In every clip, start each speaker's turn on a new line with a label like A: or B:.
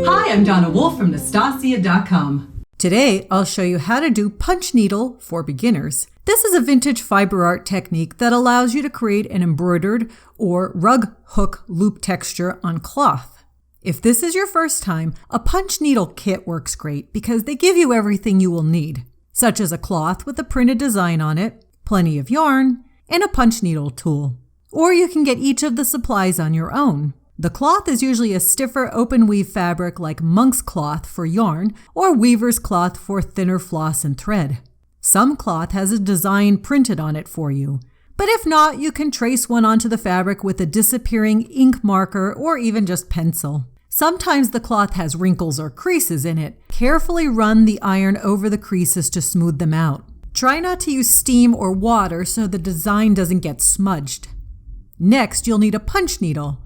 A: Hi, I'm Donna Wolfe from Naztazia.com. Today, I'll show you how to do punch needle for beginners. This is a vintage fiber art technique that allows you to create an embroidered or rug hook loop texture on cloth. If this is your first time, a punch needle kit works great because they give you everything you will need, such as a cloth with a printed design on it, plenty of yarn, and a punch needle tool. Or you can get each of the supplies on your own. The cloth is usually a stiffer open weave fabric like monk's cloth for yarn or weaver's cloth for thinner floss and thread. Some cloth has a design printed on it for you, but if not, you can trace one onto the fabric with a disappearing ink marker or even just pencil. Sometimes the cloth has wrinkles or creases in it. Carefully run the iron over the creases to smooth them out. Try not to use steam or water so the design doesn't get smudged. Next, you'll need a punch needle.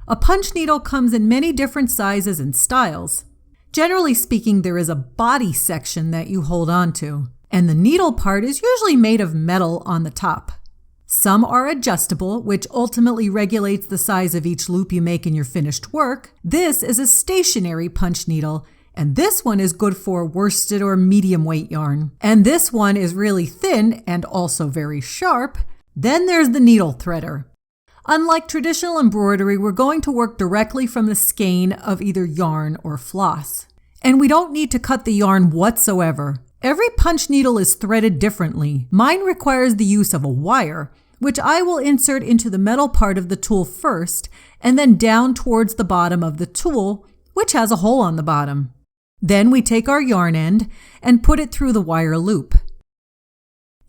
A: A punch needle comes in many different sizes and styles. Generally speaking, there is a body section that you hold on to, and the needle part is usually made of metal on the top. Some are adjustable, which ultimately regulates the size of each loop you make in your finished work. This is a stationary punch needle, and this one is good for worsted or medium weight yarn. And this one is really thin and also very sharp. Then there's the needle threader. Unlike traditional embroidery, we're going to work directly from the skein of either yarn or floss. And we don't need to cut the yarn whatsoever. Every punch needle is threaded differently. Mine requires the use of a wire, which I will insert into the metal part of the tool first, and then down towards the bottom of the tool, which has a hole on the bottom. Then we take our yarn end and put it through the wire loop.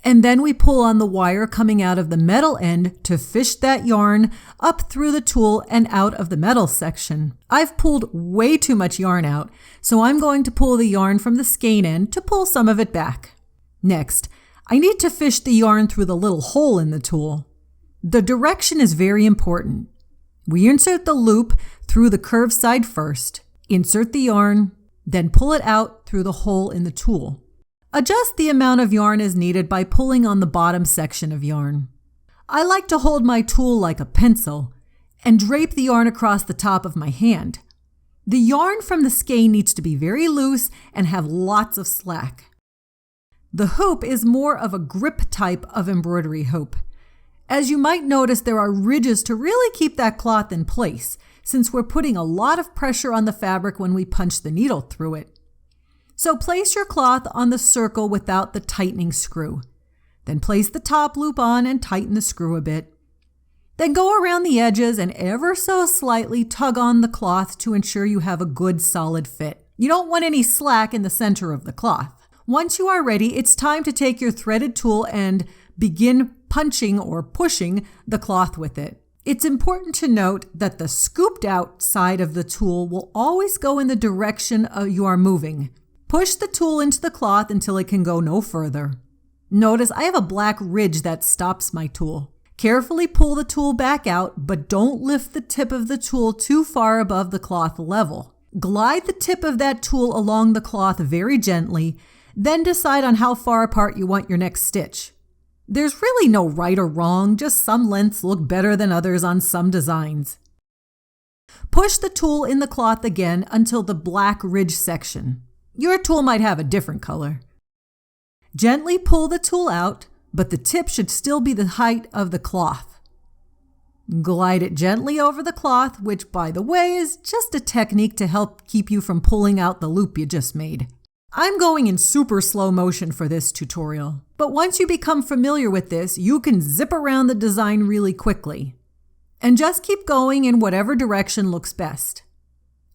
A: And then we pull on the wire coming out of the metal end to fish that yarn up through the tool and out of the metal section. I've pulled way too much yarn out, so I'm going to pull the yarn from the skein end to pull some of it back. Next, I need to fish the yarn through the little hole in the tool. The direction is very important. We insert the loop through the curved side first, insert the yarn, then pull it out through the hole in the tool. Adjust the amount of yarn as needed by pulling on the bottom section of yarn. I like to hold my tool like a pencil and drape the yarn across the top of my hand. The yarn from the skein needs to be very loose and have lots of slack. The hoop is more of a grip type of embroidery hoop. As you might notice, there are ridges to really keep that cloth in place, since we're putting a lot of pressure on the fabric when we punch the needle through it. So place your cloth on the circle without the tightening screw. Then place the top loop on and tighten the screw a bit. Then go around the edges and ever so slightly tug on the cloth to ensure you have a good solid fit. You don't want any slack in the center of the cloth. Once you are ready, it's time to take your threaded tool and begin punching or pushing the cloth with it. It's important to note that the scooped out side of the tool will always go in the direction you are moving. Push the tool into the cloth until it can go no further. Notice I have a black ridge that stops my tool. Carefully pull the tool back out, but don't lift the tip of the tool too far above the cloth level. Glide the tip of that tool along the cloth very gently, then decide on how far apart you want your next stitch. There's really no right or wrong, just some lengths look better than others on some designs. Push the tool in the cloth again until the black ridge section. Your tool might have a different color. Gently pull the tool out, but the tip should still be the height of the cloth. Glide it gently over the cloth, which, by the way, is just a technique to help keep you from pulling out the loop you just made. I'm going in super slow motion for this tutorial, but once you become familiar with this, you can zip around the design really quickly. And just keep going in whatever direction looks best.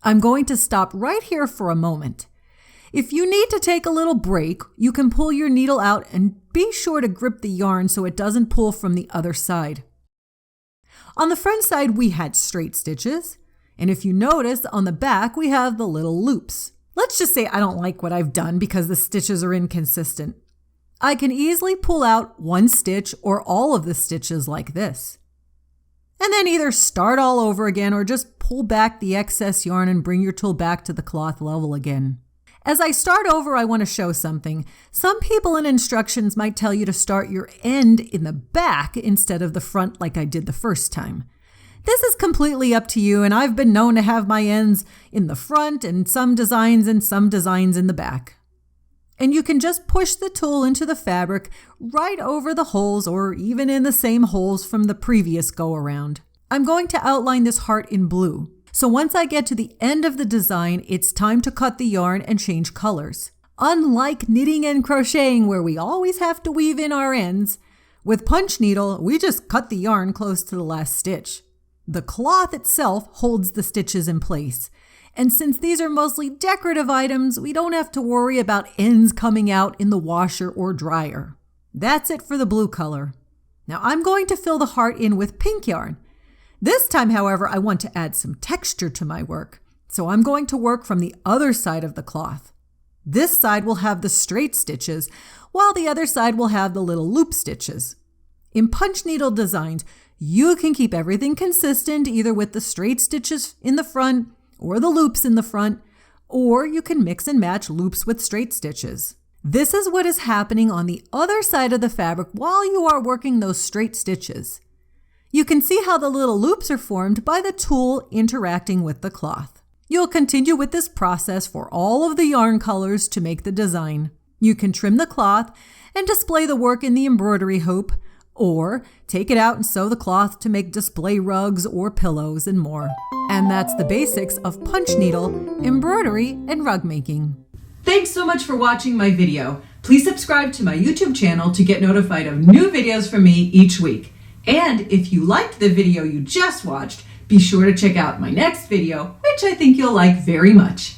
A: I'm going to stop right here for a moment. If you need to take a little break, you can pull your needle out and be sure to grip the yarn so it doesn't pull from the other side. On the front side, we had straight stitches, and if you notice, on the back, we have the little loops. Let's just say I don't like what I've done because the stitches are inconsistent. I can easily pull out one stitch or all of the stitches like this. And then either start all over again or just pull back the excess yarn and bring your tool back to the cloth level again. As I start over, I want to show something. Some people in instructions might tell you to start your end in the back instead of the front like I did the first time. This is completely up to you, and I've been known to have my ends in the front and some designs in the back. And you can just push the tool into the fabric right over the holes or even in the same holes from the previous go-around. I'm going to outline this heart in blue. So once I get to the end of the design, it's time to cut the yarn and change colors. Unlike knitting and crocheting where we always have to weave in our ends, with punch needle, we just cut the yarn close to the last stitch. The cloth itself holds the stitches in place. And since these are mostly decorative items, we don't have to worry about ends coming out in the washer or dryer. That's it for the blue color. Now I'm going to fill the heart in with pink yarn. This time, however, I want to add some texture to my work. So I'm going to work from the other side of the cloth. This side will have the straight stitches, while the other side will have the little loop stitches. In punch needle designs, you can keep everything consistent either with the straight stitches in the front or the loops in the front, or you can mix and match loops with straight stitches. This is what is happening on the other side of the fabric while you are working those straight stitches. You can see how the little loops are formed by the tool interacting with the cloth. You'll continue with this process for all of the yarn colors to make the design. You can trim the cloth and display the work in the embroidery hoop, or take it out and sew the cloth to make display rugs or pillows and more. And that's the basics of punch needle, embroidery, and rug making. Thanks so much for watching my video. Please subscribe to my YouTube channel to get notified of new videos from me each week. And if you liked the video you just watched, be sure to check out my next video, which I think you'll like very much.